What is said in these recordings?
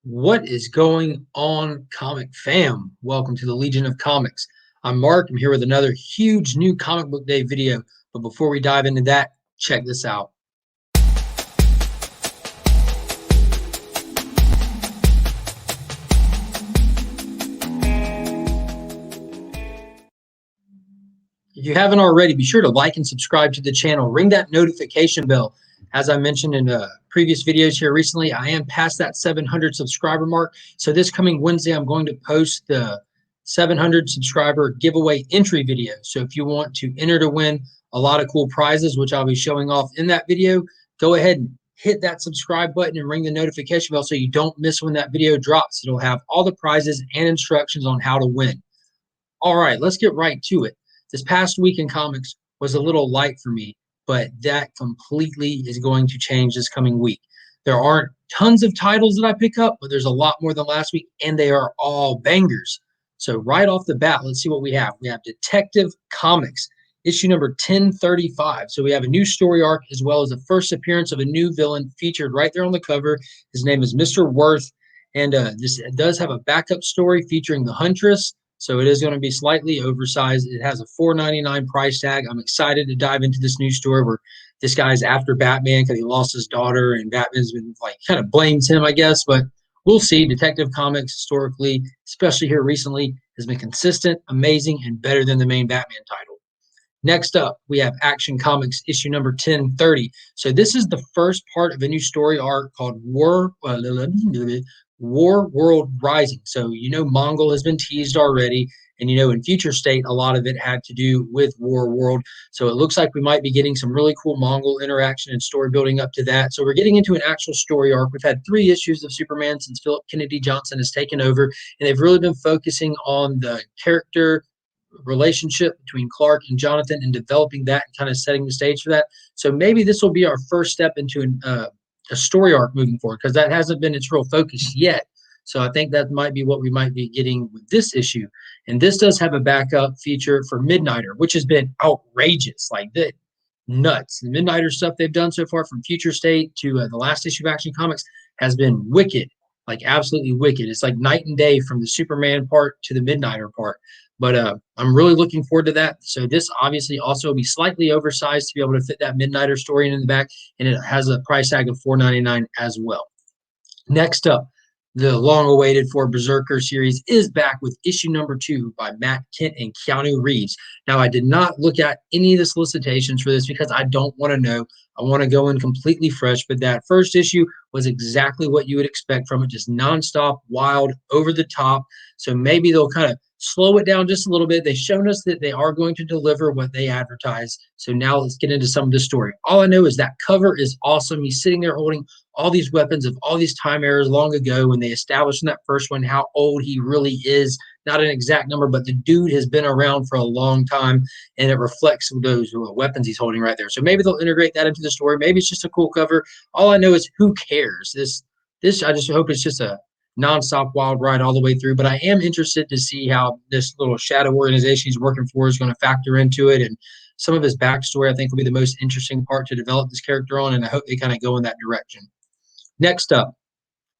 What is going on, comic fam? Welcome to the Legion of Comics. I'm Mark. I'm here with another huge new comic book day video. But before we dive into that, check this out. If you haven't already, be sure to like and subscribe to the channel. Ring that notification bell. As I mentioned in previous videos here recently, I am past that 700 subscriber mark. So this coming Wednesday, I'm going to post the 700 subscriber giveaway entry video. So if you want to enter to win a lot of cool prizes, which I'll be showing off in that video, go ahead and hit that subscribe button and ring the notification bell so you don't miss when that video drops. It'll have all the prizes and instructions on how to win. All right, let's get right to it. This past week in comics was a little light for me, but that completely is going to change this coming week. There aren't tons of titles that I pick up, but there's a lot more than last week, and they are all bangers. So right off the bat, let's see what we have. We have Detective Comics, issue number 1035. So we have a new story arc as well as the first appearance of a new villain featured right there on the cover. His name is Mr. Worth, and this does have a backup story featuring the Huntress. So it is going to be slightly oversized. It has a $4.99 price tag. I'm excited to dive into this new story where this guy's after Batman because he lost his daughter, and Batman's been like kind of blames him, I guess. But we'll see. Detective Comics historically, especially here recently, has been consistent, amazing, and better than the main Batman title. Next up, we have Action Comics issue number 1030. So this is the first part of a new story arc called War World Rising. So Mongol has been teased already, and in Future State, a lot of it had to do with War World. So it looks like we might be getting some really cool Mongol interaction and story building up to that. So we're getting into an actual story arc. We've had 3 issues of Superman since Philip Kennedy Johnson has taken over, and they've really been focusing on the character relationship between Clark and Jonathan and developing that and kind of setting the stage for that. So maybe this will be our first step into a story arc moving forward, because that hasn't been its real focus yet. So I think that might be what we might be getting with this issue. And this does have a backup feature for Midnighter, which has been outrageous, like that, nuts. The Midnighter stuff they've done so far from Future State to the last issue of Action Comics has been wicked, like absolutely wicked. It's like night and day from the Superman part to the Midnighter part. But I'm really looking forward to that. So this obviously also will be slightly oversized to be able to fit that Midnighter story in the back, and it has a price tag of $4.99 as well. Next up, the long-awaited for Berserker series is back with issue number 2 by Matt Kent and Keanu Reeves. Now, I did not look at any of the solicitations for this because I don't want to know. I want to go in completely fresh, but that first issue was exactly what you would expect from it, just nonstop, wild, over the top. So maybe they'll kind of slow it down just a little bit. They've shown us that they are going to deliver what they advertise. So now let's get into some of the story. All I know is that cover is awesome. He's sitting there holding all these weapons of all these time eras long ago when they established in that first one how old he really is. Not an exact number, but the dude has been around for a long time, and it reflects those weapons he's holding right there. So maybe they'll integrate that into the story. Maybe it's just a cool cover. All I know is who cares? This I just hope it's just a nonstop wild ride all the way through. But I am interested to see how this little shadow organization he's working for is going to factor into it, and some of his backstory I think will be the most interesting part to develop this character on, and I hope they kind of go in that direction. Next up,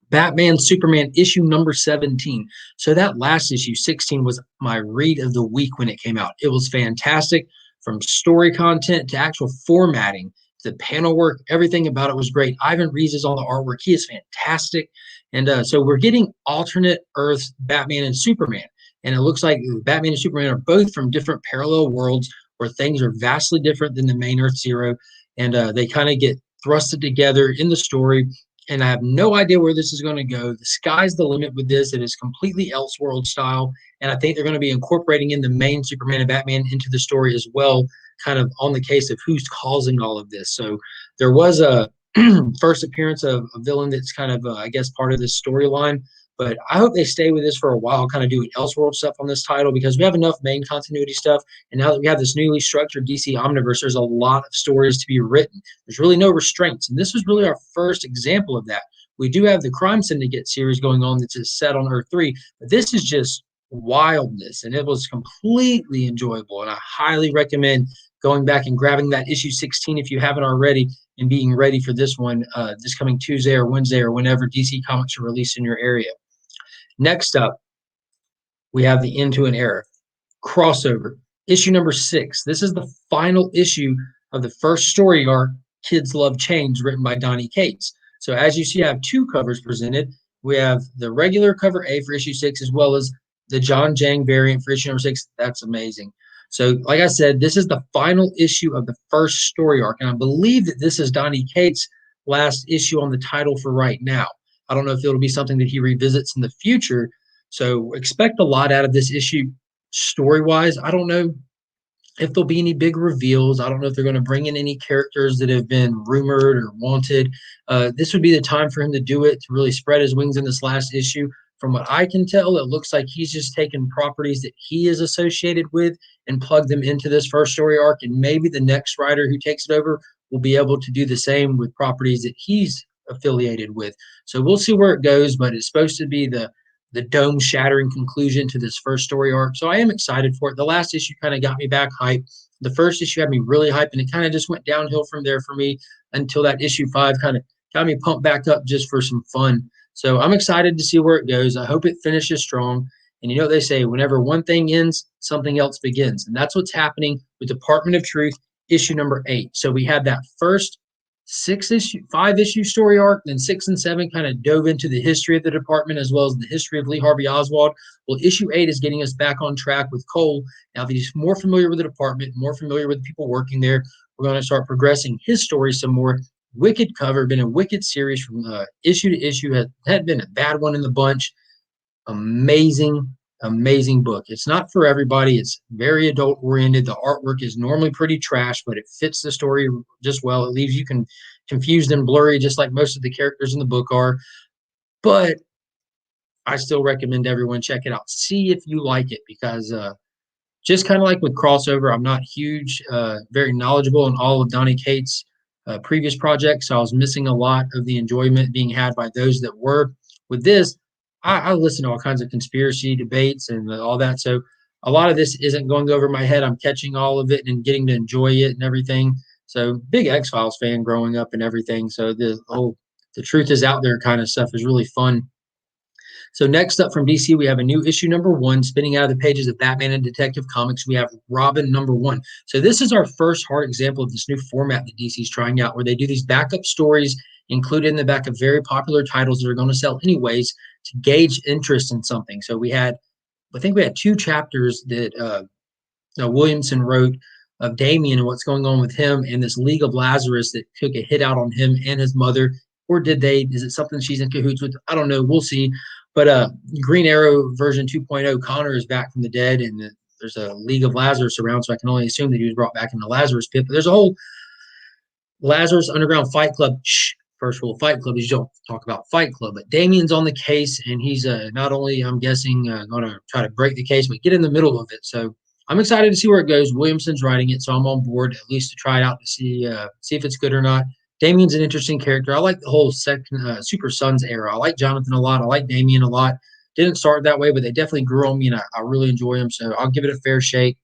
Batman Superman issue number 17. So that last issue, 16, was my read of the week when it came out. It was fantastic, from story content to actual formatting, the panel work, everything about it was great. Ivan Reis is on the artwork. He is fantastic. And so we're getting alternate Earths Batman and Superman. And it looks like Batman and Superman are both from different parallel worlds where things are vastly different than the main Earth Zero. And they kind of get thrusted together in the story, and I have no idea where this is going to go. The sky's the limit with this. It is completely Elseworld style, and I think they're going to be incorporating in the main Superman and Batman into the story as well, kind of on the case of who's causing all of this. So there was a first appearance of a villain that's kind of, I guess, part of this storyline. But I hope they stay with this for a while, kind of doing Elseworld stuff on this title, because we have enough main continuity stuff. And now that we have this newly structured DC Omniverse, there's a lot of stories to be written. There's really no restraints. And this was really our first example of that. We do have the Crime Syndicate series going on that's set on Earth 3, but this is just wildness. And it was completely enjoyable. And I highly recommend going back and grabbing that issue 16 if you haven't already. and being ready for this one this coming Tuesday or Wednesday or whenever DC Comics are released in your area. Next up, we have the End to an Era crossover, issue number 6. This is the final issue of the first story arc, Kids Love Change, written by Donnie Cates. So as you see, I have two covers presented. We have the regular cover A for issue 6, as well as the John Jang variant for issue number 6. That's amazing. So, like I said, this is the final issue of the first story arc, and I believe that this is Donnie Cates' last issue on the title for right now. I don't know if it'll be something that he revisits in the future. So expect a lot out of this issue story wise. I don't know if there'll be any big reveals. I don't know if they're going to bring in any characters that have been rumored or wanted. This would be the time for him to do it, to really spread his wings in this last issue. From what I can tell, it looks like he's just taken properties that he is associated with and plugged them into this first story arc. And maybe the next writer who takes it over will be able to do the same with properties that he's affiliated with. So we'll see where it goes, but it's supposed to be the dome shattering conclusion to this first story arc. So I am excited for it. The last issue kind of got me back hyped. The first issue had me really hyped, and it kind of just went downhill from there for me until that issue 5 kind of got me pumped back up just for some fun. So I'm excited to see where it goes. I hope it finishes strong. And you know what they say, whenever one thing ends, something else begins. And that's what's happening with Department of Truth, issue number 8. So we had that first 5 issue story arc, then 6 and 7 kind of dove into the history of the department as well as the history of Lee Harvey Oswald. Well, issue 8 is getting us back on track with Cole. Now that he's more familiar with the department, more familiar with the people working there, we're going to start progressing his story some more. Wicked cover, been a wicked series from issue to issue. Had been a bad one in the bunch. Amazing, amazing book. It's not for everybody. It's very adult oriented. The artwork is normally pretty trash, but it fits the story just well. It leaves you confused and blurry, just like most of the characters in the book are. But I still recommend everyone check it out. See if you like it, because just kind of like with crossover, I'm not huge, very knowledgeable in all of Donnie Cates' previous projects. So I was missing a lot of the enjoyment being had by those that were. With this, I listen to all kinds of conspiracy debates and all that. So a lot of this isn't going over my head. I'm catching all of it and getting to enjoy it and everything. So big X-Files fan growing up and everything. So the truth is out there kind of stuff is really fun. So next up from DC, we have a new issue number 1, spinning out of the pages of Batman and Detective Comics. We have Robin number 1. So this is our first hard example of this new format that DC is trying out, where they do these backup stories included in the back of very popular titles that are going to sell anyways to gauge interest in something. So I think we had 2 chapters that Williamson wrote of Damien and what's going on with him and this League of Lazarus that took a hit out on him and his mother. Or did they? Is it something she's in cahoots with? I don't know. We'll see. But Green Arrow version 2.0, Connor is back from the dead, and there's a League of Lazarus around, so I can only assume that he was brought back in the Lazarus pit. But there's a whole Lazarus Underground Fight Club. First rule of Fight Club is you don't talk about Fight Club. But Damien's on the case, and he's not only, I'm guessing, going to try to break the case, but get in the middle of it. So I'm excited to see where it goes. Williamson's writing it, so I'm on board at least to try it out to see if it's good or not. Damien's an interesting character. I like the whole Super Sons era. I like Jonathan a lot. I like Damien a lot. Didn't start that way, but they definitely grew on me, and I really enjoy them. So I'll give it a fair shake.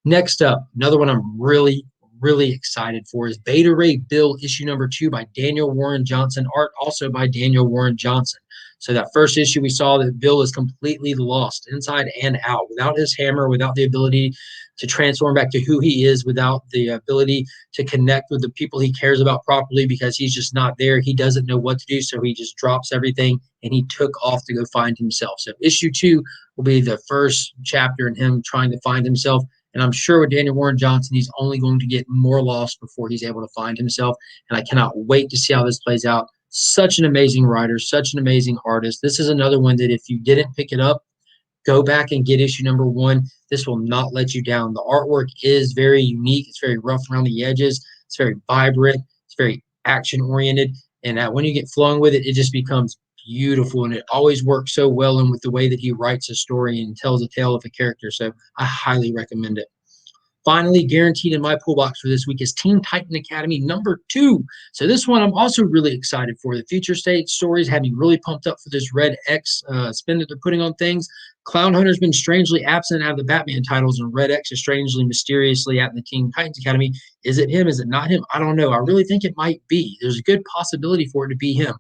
Next up, another one I'm really, really excited for is Beta Ray Bill, issue number 2 by Daniel Warren Johnson, art also by Daniel Warren Johnson. So that first issue, we saw that Bill is completely lost inside and out, without his hammer, without the ability to transform back to who he is, without the ability to connect with the people he cares about properly, because he's just not there. He doesn't know what to do, so he just drops everything, and he took off to go find himself. So issue 2 will be the first chapter in him trying to find himself. And I'm sure with Daniel Warren Johnson, he's only going to get more lost before he's able to find himself. And I cannot wait to see how this plays out. Such an amazing writer, such an amazing artist. This is another one that if you didn't pick it up, go back and get issue number 1. This will not let you down. The artwork is very unique. It's very rough around the edges. It's very vibrant. It's very action-oriented. And when you get flowing with it, it just becomes beautiful. And it always works so well in with the way that he writes a story and tells a tale of a character. So I highly recommend it. Finally, guaranteed in my pool box for this week is Teen Titan Academy #2. So this one I'm also really excited for. The future state stories have me really pumped up for this Red X spin that they're putting on things. Clown Hunter's been strangely absent out of the Batman titles, and Red X is strangely, mysteriously at the Teen Titans Academy. Is it him? Is it not him? I don't know. I really think it might be. There's a good possibility for it to be him.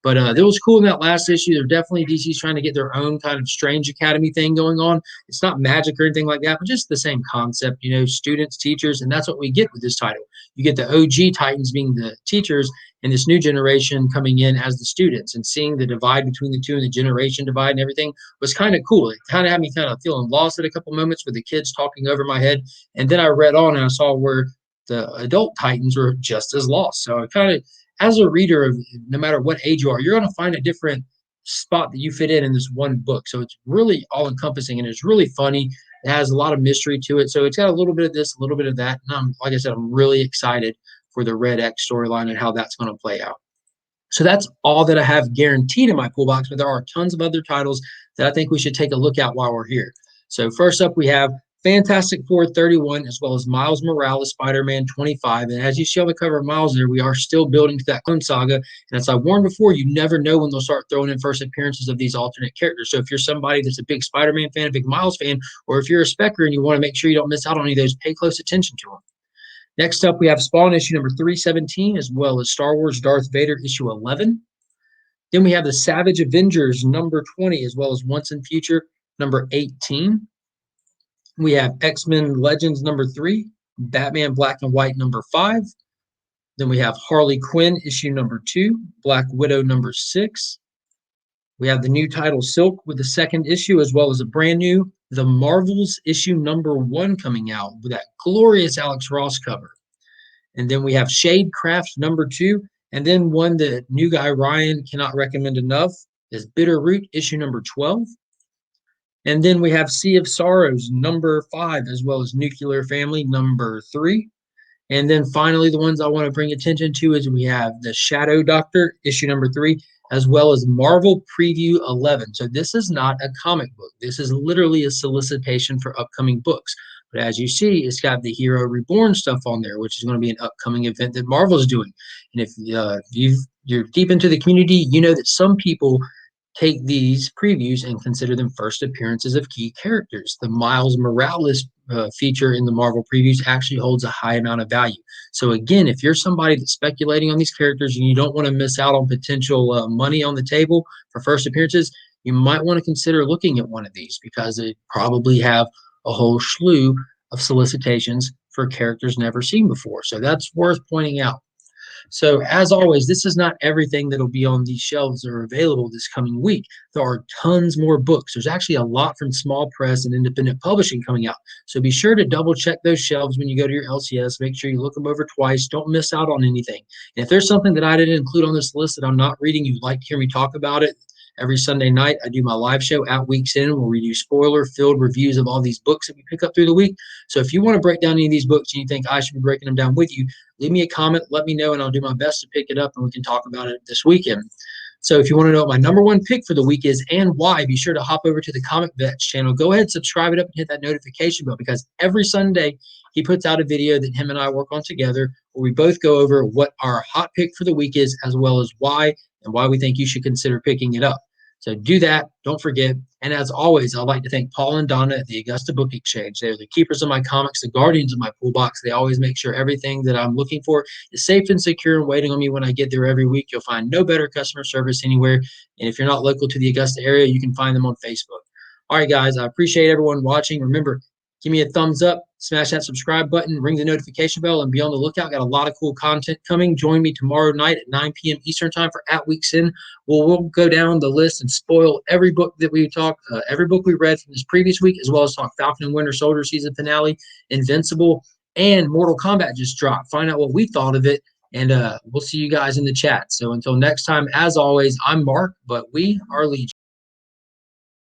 But that was cool in that last issue. They're definitely DC's trying to get their own kind of strange academy thing going on. It's not magic or anything like that, but just the same concept, students, teachers, and that's what we get with this title. You get the OG Titans being the teachers and this new generation coming in as the students, and seeing the divide between the two and the generation divide and everything was kind of cool. It kind of had me kind of feeling lost at a couple moments with the kids talking over my head. And then I read on and I saw where the adult Titans were just as lost. So I kind of, as a reader of no matter what age you are, you're going to find a different spot that you fit in this one book. So it's really all encompassing and it's really funny. It has a lot of mystery to it. So it's got a little bit of this, a little bit of that. And like I said, I'm really excited for the Red X storyline and how that's going to play out. So that's all that I have guaranteed in my pool box, but there are tons of other titles that I think we should take a look at while we're here. So first up, we have Fantastic Four 31, as well as Miles Morales Spider-Man 25. And as you see on the cover of Miles there, we are still building to that Clone Saga. And as I warned before, you never know when they'll start throwing in first appearances of these alternate characters. So if you're somebody that's a big Spider-Man fan, a big Miles fan, or if you're a Specker and you want to make sure you don't miss out on any of those, pay close attention to them. Next up, we have Spawn issue number 317, as well as Star Wars Darth Vader issue 11. Then we have the Savage Avengers number 20, as well as Once and Future number 18. We have X-Men Legends number 3, Batman Black and White number 5. Then we have Harley Quinn issue number 2, Black Widow number 6. We have the new title Silk with the second issue, as well as a brand new The Marvels issue number 1 coming out with that glorious Alex Ross cover. And then we have Shadecraft number 2. And then one that new guy Ryan cannot recommend enough is Bitter Root issue number 12. And then we have Sea of Sorrows number 5, as well as Nuclear Family number 3. And then finally, the ones I want to bring attention to is we have the Shadow Doctor issue number 3, as well as Marvel Preview 11. So this is not a comic book. This is literally a solicitation for upcoming books. But as you see, it's got the Hero Reborn stuff on there, which is going to be an upcoming event that Marvel's doing. And if you're deep into the community, you know that some people take these previews and consider them first appearances of key characters. The Miles Morales feature in the Marvel previews actually holds a high amount of value. So again, if you're somebody that's speculating on these characters and you don't want to miss out on potential money on the table for first appearances, you might want to consider looking at one of these, because they probably have a whole slew of solicitations for characters never seen before. So that's worth pointing out. So as always, this is not everything that'll be on these shelves that are available this coming week. There are tons more books. There's actually a lot from small press and independent publishing coming out. So be sure to double check those shelves when you go to your LCS. Make sure you look them over twice. Don't miss out on anything. And if there's something that I didn't include on this list that I'm not reading, you'd like to hear me talk about it, every Sunday night, I do my live show at Week's End where we do spoiler-filled reviews of all these books that we pick up through the week. So if you want to break down any of these books and you think I should be breaking them down with you, leave me a comment, let me know, and I'll do my best to pick it up and we can talk about it this weekend. So if you want to know what my number one pick for the week is and why, be sure to hop over to the Comic Vets channel. Go ahead, subscribe it up, and hit that notification bell, because every Sunday he puts out a video that him and I work on together where we both go over what our hot pick for the week is, as well as why and why we think you should consider picking it up. So do that. Don't forget. And as always, I'd like to thank Paul and Donna at the Augusta Book Exchange. They're the keepers of my comics, the guardians of my pool box. They always make sure everything that I'm looking for is safe and secure and waiting on me when I get there every week. You'll find no better customer service anywhere. And if you're not local to the Augusta area, you can find them on Facebook. All right, guys, I appreciate everyone watching. Remember, give me a thumbs up, smash that subscribe button, ring the notification bell, and be on the lookout. Got a lot of cool content coming. Join me tomorrow night at 9 p.m. Eastern time for At Week's End. We'll go down the list and spoil every book that we talked, every book we read from this previous week, as well as talk Falcon and Winter Soldier season finale, Invincible, and Mortal Kombat just dropped. Find out what we thought of it, and we'll see you guys in the chat. So until next time, as always, I'm Mark, but we are Legion.